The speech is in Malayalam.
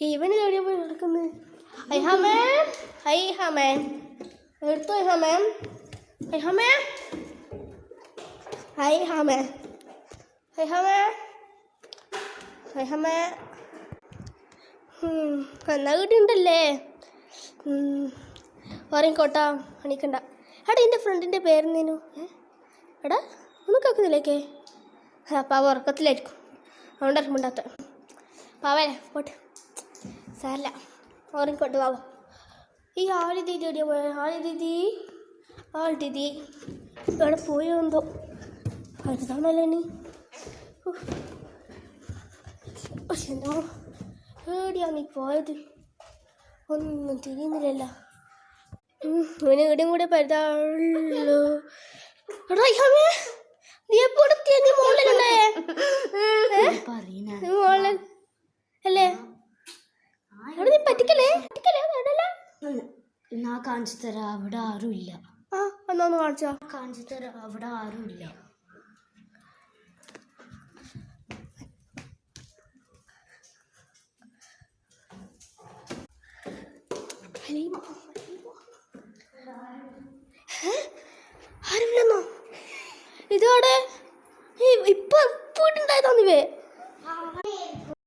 ഇവന് എവിടെയാ പോയി നടക്കുന്നത്? ഐഹാമേ, ഐഹാമേ, എടുത്തു ഐഹാമേ, ഐഹാമേ, ഐഹാമേ, ഐഹാമേ, ഐഹാമേ. എന്നാ കിട്ടിയുണ്ടല്ലേ? ഉറങ്ങിക്കോട്ടാ, എണീക്കണ്ട. എടാ എൻ്റെ ഫ്രണ്ടിൻ്റെ പേരെന്തേനു? എടാ ഒന്ന് കേൾക്കുന്നില്ലേക്കേ? പാവ ഉറക്കത്തിലായിരിക്കും, അതുകൊണ്ടായിരിക്കും മിണ്ടാത്ത. പാവേ പോട്ടെ, സാരല്ല, ഉറങ്ങിക്കോട്ടെ. പാവ ഈ ആളി ദീദി എവിടെയാ പോയ? ആൾ ദീദി ഇവിടെ പോയോ എന്തോ? അടുത്താണല്ലോ ഇനി. എന്തോ എവിടെയാ നീ പോയത്? ഒന്നും തിരിയുന്നില്ലല്ലോ. ഇവന് ഇവിടെയും കൂടെ പരുതാള്ളൂ. നീ എപ്പോ നീ മോളിലുണ്ടായേ? മോളിൽ അല്ലേ? അവിടെ നീ പറ്റിക്കല്ലേ? ഞാൻ കാണിച്ചു തരാം, അവിടെ ആരും ഇല്ല. ആ എന്നാ ഒന്ന് കാണിച്ചു തരാം, അവിടെ ആരും ഇല്ല. ആരുമില്ലെന്നോ? ഇതോടെ ഇപ്പൊ ഇട്ടുണ്ടായതാന്നിവേ.